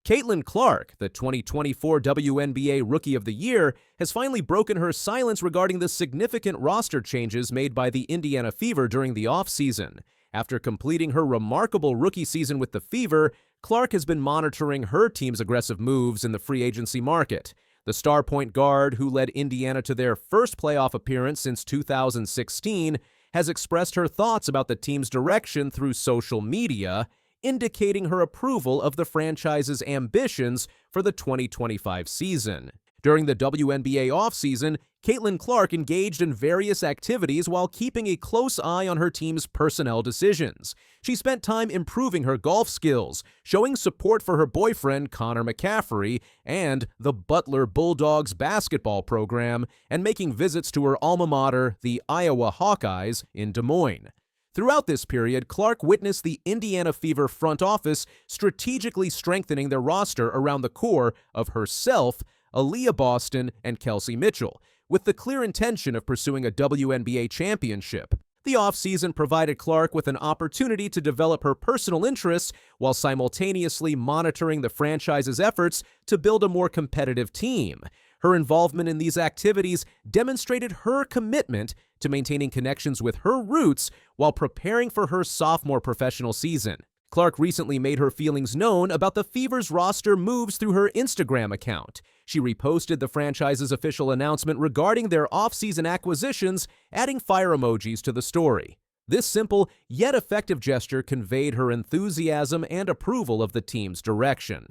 Caitlin Clark, the 2024 WNBA Rookie of the Year, has finally broken her silence regarding the significant roster changes made by the Indiana Fever during the offseason. After completing her remarkable rookie season with the Fever, Clark has been monitoring her team's aggressive moves in the free agency market. The star point guard, who led Indiana to their first playoff appearance since 2016, has expressed her thoughts about the team's direction through social media, indicating her approval of the franchise's ambitions for the 2025 season. During the WNBA offseason, Caitlin Clark engaged in various activities while keeping a close eye on her team's personnel decisions. She spent time improving her golf skills, showing support for her boyfriend Connor McCaffrey and the Butler Bulldogs basketball program, and making visits to her alma mater, the Iowa Hawkeyes, in Des Moines. Throughout this period, Clark witnessed the Indiana Fever front office strategically strengthening their roster around the core of herself, Aliyah Boston, and Kelsey Mitchell, with the clear intention of pursuing a WNBA championship. The offseason provided Clark with an opportunity to develop her personal interests while simultaneously monitoring the franchise's efforts to build a more competitive team. Her involvement in these activities demonstrated her commitment to maintaining connections with her roots while preparing for her sophomore professional season. Clark recently made her feelings known about the Fever's roster moves through her Instagram account. She reposted the franchise's official announcement regarding their off-season acquisitions, adding fire emojis to the story. This simple yet effective gesture conveyed her enthusiasm and approval of the team's direction.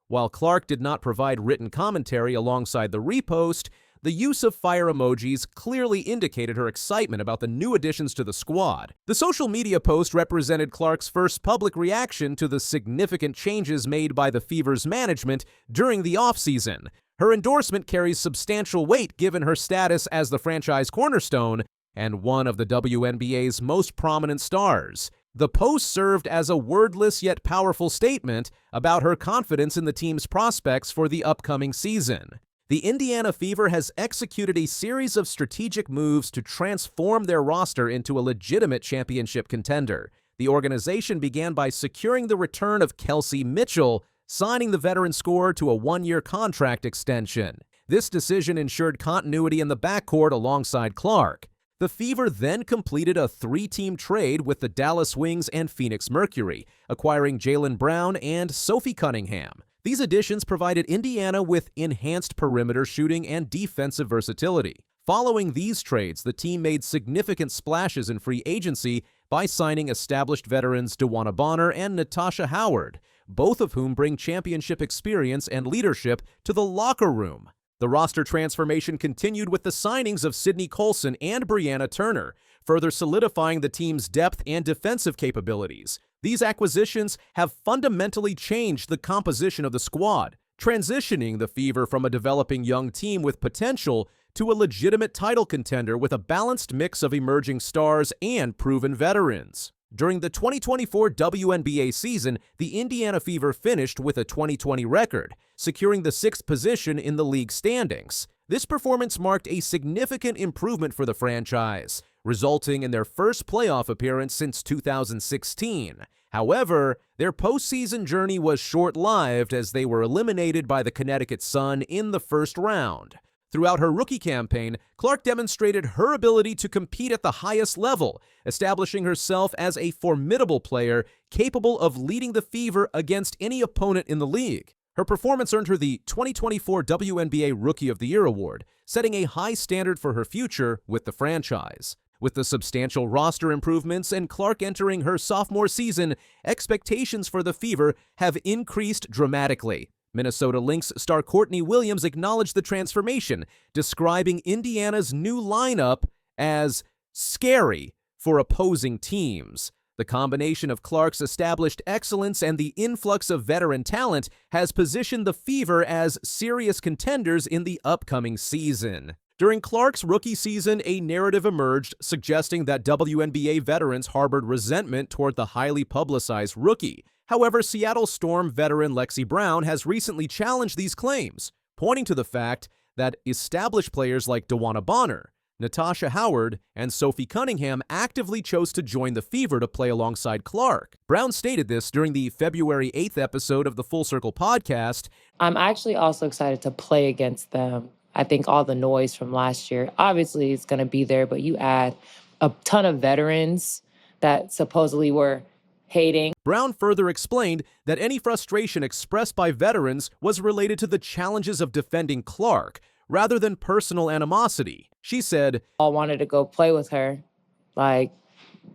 While Clark did not provide written commentary alongside the repost, the use of fire emojis clearly indicated her excitement about the new additions to the squad. The social media post represented Clark's first public reaction to the significant changes made by the Fever's management during the offseason. Her endorsement carries substantial weight given her status as the franchise cornerstone and one of the WNBA's most prominent stars. The post served as a wordless yet powerful statement about her confidence in the team's prospects for the upcoming season. The Indiana Fever has executed a series of strategic moves to transform their roster into a legitimate championship contender. The organization began by securing the return of Kelsey Mitchell, signing the veteran scorer to a one-year contract extension. This decision ensured continuity in the backcourt alongside Clark. The Fever then completed a three-team trade with the Dallas Wings and Phoenix Mercury, acquiring Jaylen Brown and Sophie Cunningham. These additions provided Indiana with enhanced perimeter shooting and defensive versatility. Following these trades, the team made significant splashes in free agency by signing established veterans DeWanna Bonner and Natasha Howard, both of whom bring championship experience and leadership to the locker room. The roster transformation continued with the signings of Sydney Colson and Brianna Turner, further solidifying the team's depth and defensive capabilities. These acquisitions have fundamentally changed the composition of the squad, transitioning the Fever from a developing young team with potential to a legitimate title contender with a balanced mix of emerging stars and proven veterans. During the 2024 WNBA season, the Indiana Fever finished with a 2020 record, securing the 6th position in the league standings. This performance marked a significant improvement for the franchise, resulting in their first playoff appearance since 2016. However, their postseason journey was short-lived as they were eliminated by the Connecticut Sun in the first round. Throughout her rookie campaign, Clark demonstrated her ability to compete at the highest level, establishing herself as a formidable player capable of leading the Fever against any opponent in the league. Her performance earned her the 2024 WNBA Rookie of the Year award, setting a high standard for her future with the franchise. With the substantial roster improvements and Clark entering her sophomore season, expectations for the Fever have increased dramatically. Minnesota Lynx star Courtney Williams acknowledged the transformation, describing Indiana's new lineup as scary for opposing teams. The combination of Clark's established excellence and the influx of veteran talent has positioned the Fever as serious contenders in the upcoming season. During Clark's rookie season, a narrative emerged suggesting that WNBA veterans harbored resentment toward the highly publicized rookie. However, Seattle Storm veteran Lexi Brown has recently challenged these claims, pointing to the fact that established players like DeWanna Bonner, Natasha Howard and Sophie Cunningham actively chose to join the Fever to play alongside Clark. Brown stated this during the February 8th episode of the Full Circle podcast. I'm actually also excited to play against them. I think all the noise from last year, obviously it's going to be there, but you add a ton of veterans that supposedly were hating. Brown further explained that any frustration expressed by veterans was related to the challenges of defending Clark, rather than personal animosity. She said, all wanted to go play with her. Like,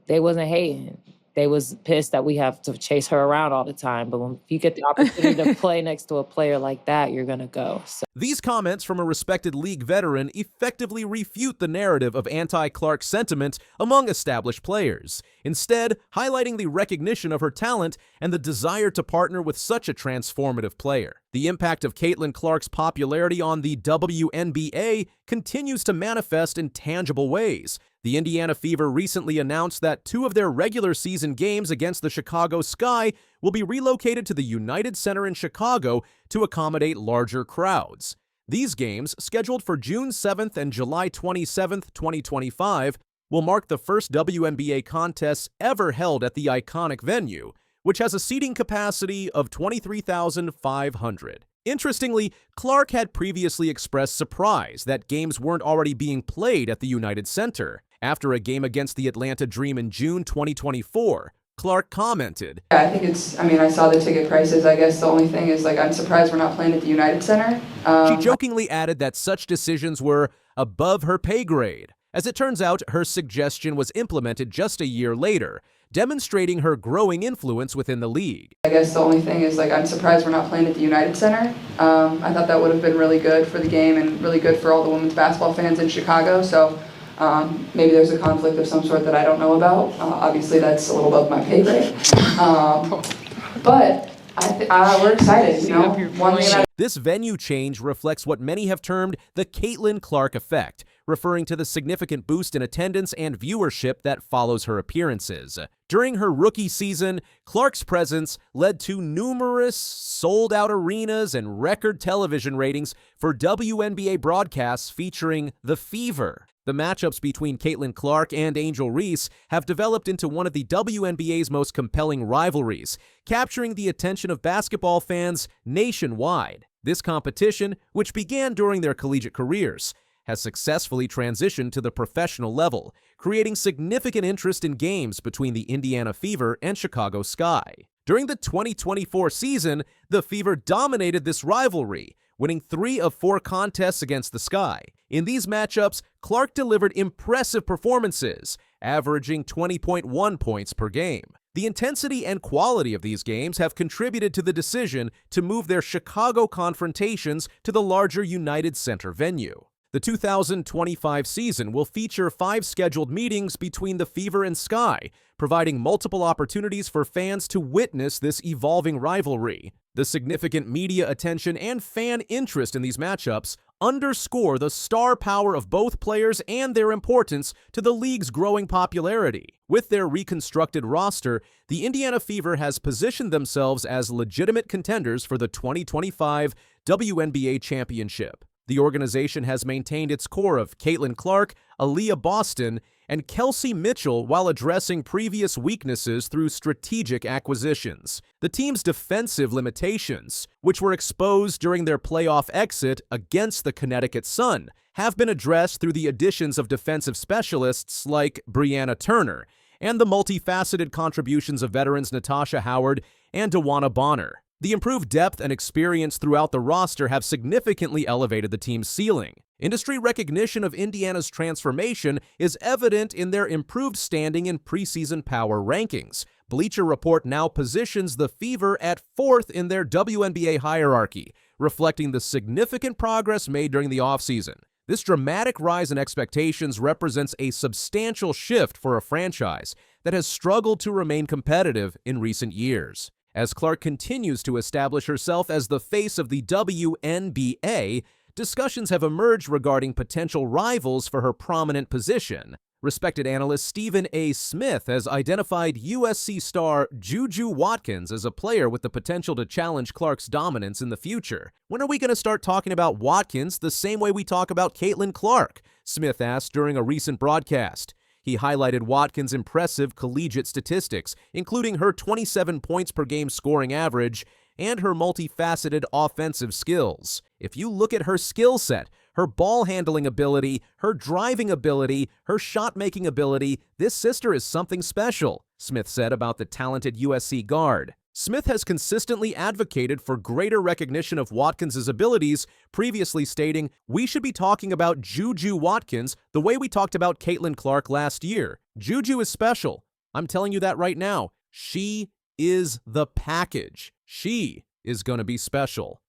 they wasn't hating. They was pissed that we have to chase her around all the time. But when you get the opportunity to play next to a player like that, you're going to go. So. These comments from a respected league veteran effectively refute the narrative of anti-Clark sentiment among established players, instead highlighting the recognition of her talent and the desire to partner with such a transformative player. The impact of Caitlin Clark's popularity on the WNBA continues to manifest in tangible ways. The Indiana Fever recently announced that 2 of their regular season games against the Chicago Sky will be relocated to the United Center in Chicago to accommodate larger crowds. These games, scheduled for June 7th and July 27th, 2025, will mark the first WNBA contests ever held at the iconic venue, which has a seating capacity of 23,500. Interestingly, Clark had previously expressed surprise that games weren't already being played at the United Center. After a game against the Atlanta Dream in June 2024, Clark commented, Yeah, I think I saw the ticket prices. I guess the only thing is, I'm surprised we're not playing at the United Center. She jokingly added that such decisions were above her pay grade. As it turns out, her suggestion was implemented just a year later, demonstrating her growing influence within the league. I guess the only thing is, I'm surprised we're not playing at the United Center. I thought that would have been really good for the game and really good for all the women's basketball fans in Chicago. So maybe there's a conflict of some sort that I don't know about. Obviously, that's a little above my pay grade. But we're excited, This venue change reflects what many have termed the Caitlin Clark effect, referring to the significant boost in attendance and viewership that follows her appearances. During her rookie season, Clark's presence led to numerous sold-out arenas and record television ratings for WNBA broadcasts featuring the Fever. The matchups between Caitlin Clark and Angel Reese have developed into one of the WNBA's most compelling rivalries, capturing the attention of basketball fans nationwide. This competition, which began during their collegiate careers, has successfully transitioned to the professional level, creating significant interest in games between the Indiana Fever and Chicago Sky. During the 2024 season, the Fever dominated this rivalry, winning 3 of 4 contests against the Sky. In these matchups, Clark delivered impressive performances, averaging 20.1 points per game. The intensity and quality of these games have contributed to the decision to move their Chicago confrontations to the larger United Center venue. The 2025 season will feature 5 scheduled meetings between the Fever and Sky, providing multiple opportunities for fans to witness this evolving rivalry. The significant media attention and fan interest in these matchups underscore the star power of both players and their importance to the league's growing popularity. With their reconstructed roster, the Indiana Fever has positioned themselves as legitimate contenders for the 2025 WNBA championship. The organization has maintained its core of Caitlin Clark, Aliyah Boston, and Kelsey Mitchell while addressing previous weaknesses through strategic acquisitions. The team's defensive limitations, which were exposed during their playoff exit against the Connecticut Sun, have been addressed through the additions of defensive specialists like Brianna Turner and the multifaceted contributions of veterans Natasha Howard and Dewana Bonner. The improved depth and experience throughout the roster have significantly elevated the team's ceiling. Industry recognition of Indiana's transformation is evident in their improved standing in preseason power rankings. Bleacher Report now positions the Fever at 4th in their WNBA hierarchy, reflecting the significant progress made during the offseason. This dramatic rise in expectations represents a substantial shift for a franchise that has struggled to remain competitive in recent years. As Clark continues to establish herself as the face of the WNBA, discussions have emerged regarding potential rivals for her prominent position. Respected analyst Stephen A. Smith has identified USC star Juju Watkins as a player with the potential to challenge Clark's dominance in the future. When are we going to start talking about Watkins the same way we talk about Caitlin Clark? Smith asked during a recent broadcast. He highlighted Watkins' impressive collegiate statistics, including her 27 points per game scoring average and her multifaceted offensive skills. If you look at her skill set, her ball handling ability, her driving ability, her shot-making ability, this sister is something special, Smith said about the talented USC guard. Smith has consistently advocated for greater recognition of Watkins' abilities, previously stating, "We should be talking about Juju Watkins the way we talked about Caitlin Clark last year. Juju is special. I'm telling you that right now. She is the package. She is going to be special."